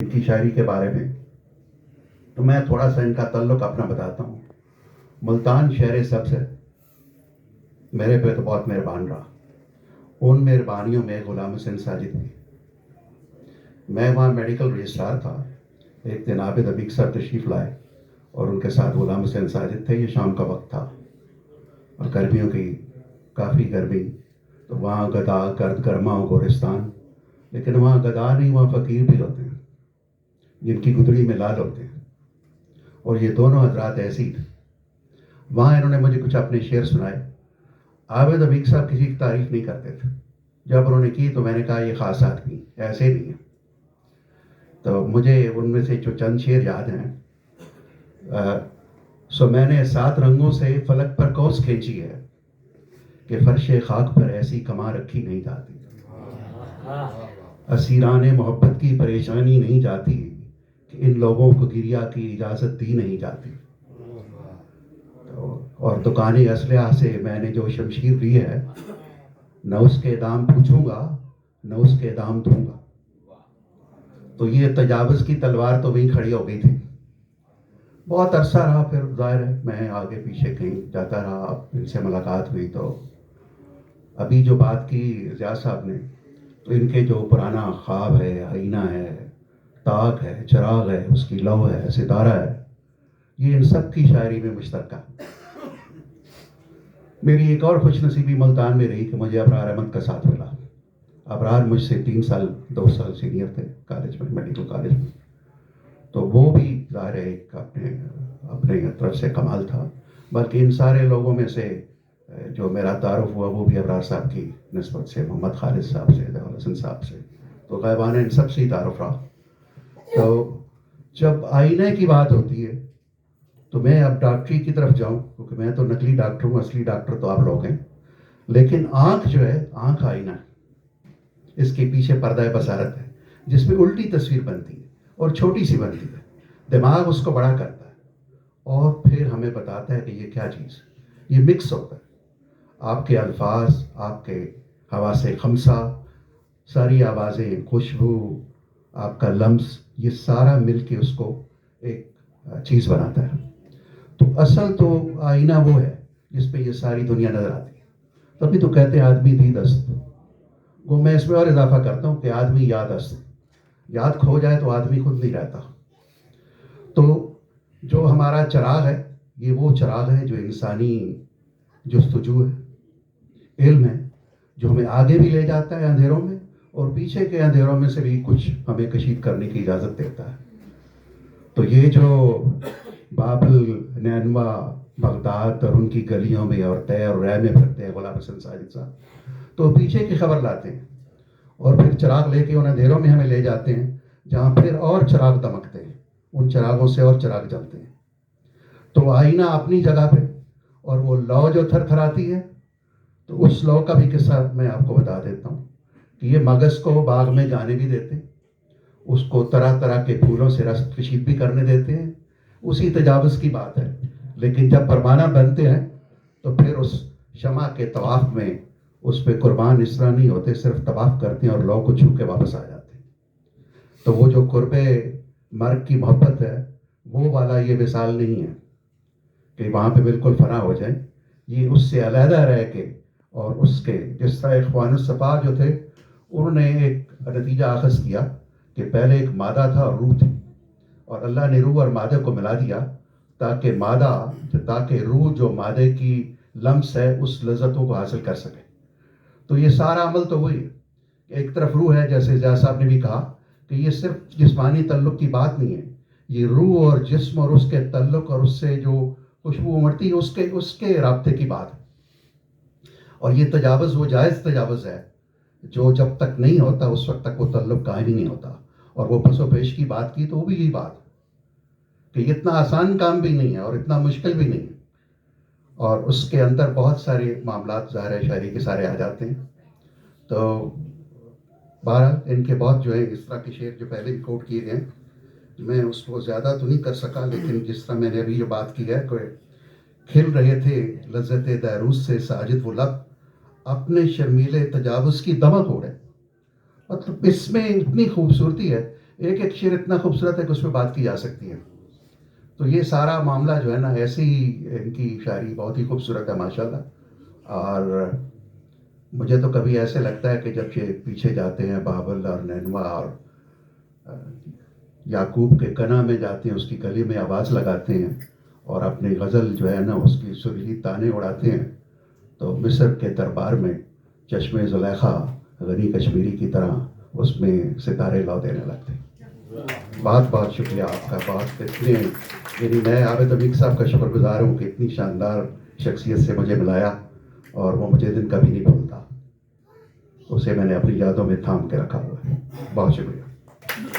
ان کی شاعری کے بارے میں تو میں تھوڑا سا ان کا تعلق اپنا بتاتا ہوں۔ ملتان شہر سبز ہے، میرے پہ تو بہت مہربان رہا۔ ان مہربانیوں میں غلام حسین ساجد بھی۔ میں وہاں میڈیکل رجسٹرار تھا۔ ایک دن عابد عبیق صاحب تشریف لائے اور ان کے ساتھ غلام حسین ساجد تھے۔ یہ شام کا وقت تھا اور گرمیوں کی کافی گرمی، تو وہاں گدا گرد گرما و گورستان، لیکن وہاں گدا نہیں، وہاں فقیر بھی ہوتے ہیں جن کی گدڑی میں لال ہوتے ہیں، اور یہ دونوں حضرات ایسے ہی تھے۔ وہاں انہوں نے مجھے کچھ اپنے شعر سنائے۔ عابد عبیق صاحب کسی کی تعریف نہیں کرتے تھے، جب انہوں نے کی تو میں نے کہا یہ خاص آدمی ایسے نہیں ہے۔ تو مجھے ان میں سے جو چند شعر یاد ہیں، سو میں نے 7 رنگوں سے فلک پر قوس کھینچی ہے کہ فرش خاک پر ایسی کماں رکھی نہیں جاتی، اسیران محبت کی پریشانی نہیں جاتی کہ ان لوگوں کو گریا کی اجازت دی نہیں جاتی۔ اور دکانی اسلحہ سے میں نے جو شمشیر لی ہے، نہ اس کے دام پوچھوں گا نہ اس کے دام دوں گا۔ تو یہ تجاوز کی تلوار تو وہیں کھڑی ہو گئی تھی۔ بہت عرصہ رہا، پھر ظاہر ہے میں آگے پیچھے کہیں جاتا رہا، ان سے ملاقات ہوئی تو ابھی جو بات کی ضیاء صاحب نے، تو ان کے جو پرانا خواب ہے، آئینہ ہے، طاق ہے، چراغ ہے، اس کی لو ہے، ستارہ ہے، یہ ان سب کی شاعری میں مشترکہ۔ میری ایک اور خوش نصیبی ملتان میں رہی کہ مجھے ابرار احمد کا ساتھ ملا۔ ابرار مجھ سے 2 سال سینئر تھے کالج میں، میڈیکل کالج میں، تو وہ بھی ظاہر ہے ایک اپنے طرف سے کمال تھا۔ بلکہ ان سارے لوگوں میں سے جو میرا تعارف ہوا وہ بھی ابرار صاحب کی نسبت سے، محمد خالد صاحب سے، ضیاء الحسن صاحب سے، تو غائبانہ ان سب سے ہی تعارف رہا۔ تو جب آئینے کی بات ہوتی ہے تو میں اب ڈاکٹری کی طرف جاؤں، کیونکہ میں تو نقلی ڈاکٹر ہوں، اصلی ڈاکٹر تو آپ لوگ ہیں، لیکن آنکھ جو ہے، آنکھ آئینہ ہے، اس کے پیچھے پردہ بصارت ہے جس پہ الٹی تصویر بنتی ہے اور چھوٹی سی بنتی ہے، دماغ اس کو بڑا کرتا ہے اور پھر ہمیں بتاتا ہے کہ یہ کیا چیز، یہ مکس ہوتا ہے۔ آپ کے الفاظ، آپ کے حواس خمسہ، ساری آوازیں، خوشبو، آپ کا لمس، یہ سارا مل کے اس کو ایک چیز بناتا ہے۔ تو اصل تو آئینہ وہ ہے جس پہ یہ ساری دنیا نظر آتی ہے۔ تبھی تو کہتے ہیں آدمی دی دست، وہ میں اس میں اور اضافہ کرتا ہوں کہ آدمی یاد است، یاد کھو جائے تو آدمی خود نہیں رہتا۔ تو جو ہمارا چراغ ہے، یہ وہ چراغ ہے جو انسانی جستجو ہے، علم ہے، جو ہمیں آگے بھی لے جاتا ہے اندھیروں میں، اور پیچھے کے اندھیروں میں سے بھی کچھ ہمیں کشید کرنے کی اجازت دیتا ہے۔ تو یہ جو بابل، نینوا، بغداد اور ان کی گلیوں میں اور طے اور رے میں پھرتے ہیں غلام حسین ساجد صاحب، تو پیچھے کی خبر لاتے ہیں اور پھر چراغ لے کے ان اندھیروں میں ہمیں لے جاتے ہیں جہاں پھر اور چراغ دمکتے ہیں، ان چراغوں سے اور چراغ جلتے ہیں۔ تو آئینہ اپنی جگہ پہ، اور وہ لو جو تھر تھراتی ہے، تو اس لو کا بھی قصہ میں آپ کو بتا دیتا ہوں کہ یہ مغز کو باغ میں جانے بھی دیتے ہیں، اس کو طرح طرح کے پھولوں سے رس کشید بھی کرنے دیتے ہیں، اسی تجاوز کی بات ہے۔ لیکن جب پروانہ بنتے ہیں تو پھر اس شمع کے طواف میں اس پہ قربان اس طرح نہیں ہوتے، صرف طواف کرتے ہیں اور لو کو چھو کے واپس آ جاتے ہیں۔ تو وہ جو قرب مرگ کی محبت ہے، وہ والا یہ مثال نہیں ہے کہ وہاں پہ بالکل فنا ہو جائیں، یہ اس سے علیحدہ رہ کے، اور اس کے جس طرح اخوان الصفا جو تھے، انہوں نے ایک نتیجہ اخذ کیا کہ پہلے ایک مادہ تھا اور روح تھی، اور اللہ نے روح اور مادے کو ملا دیا تاکہ روح جو مادے کی لمس ہے اس لذتوں کو حاصل کر سکے۔ تو یہ سارا عمل تو وہی ہے کہ ایک طرف روح ہے، جیسے ضیاء صاحب نے بھی کہا کہ یہ صرف جسمانی تعلق کی بات نہیں ہے، یہ روح اور جسم اور اس کے تعلق اور اس سے جو خوشبو امڑتی ہے اس کے رابطے کی بات ہے۔ اور یہ تجاوز وہ جائز تجاوز ہے جو جب تک نہیں ہوتا اس وقت تک وہ تعلق قائم ہی نہیں ہوتا۔ اور وہ پس و پیش کی بات کی تو وہ بھی یہی بات ہے کہ یہ اتنا آسان کام بھی نہیں ہے اور اتنا مشکل بھی نہیں ہے، اور اس کے اندر بہت سارے معاملات ظاہر ہے شاعری کے سارے آ جاتے ہیں۔ تو بہرحال ان کے بہت جو ہے اس طرح کے شعر جو پہلے بھی کوٹ کیے گئے، میں اس کو زیادہ تو نہیں کر سکا، لیکن جس طرح میں نے ابھی جو بات کی ہے کہ کھل رہے تھے لذت دیروز سے ساجد وہ لب، اپنے شرمیلے تجاوز کی دمک اڑے، مطلب اس میں اتنی خوبصورتی ہے ایک ایک شعر اتنا خوبصورت ہے کہ اس پہ بات کی جا سکتی ہے. تو یہ سارا معاملہ جو ہے نا ایسے ہی ان کی شاعری بہت ہی خوبصورت ہے ماشاءاللہ. اور مجھے تو کبھی ایسے لگتا ہے کہ جب یہ پیچھے جاتے ہیں بابل اور نینوا اور یعقوب کے کنا میں جاتے ہیں، اس کی گلی میں آواز لگاتے ہیں اور اپنی غزل جو ہے نا اس کی سریلی تانے اڑاتے ہیں، تو مصر کے دربار میں چشمے زلیخا غنی کشمیری کی طرح اس میں ستارے لو دینے لگتے ہیں. بہت بہت شکریہ آپ کا. بہت اتنے یعنی میں عابد عمیق صاحب کا شکر گزار ہوں کہ اتنی شاندار شخصیت سے مجھے ملایا، اور وہ مجھے دن کبھی نہیں بھولتا. اسے میں نے اپنی یادوں میں تھام کے رکھا ہوا ہے. بہت شکریہ.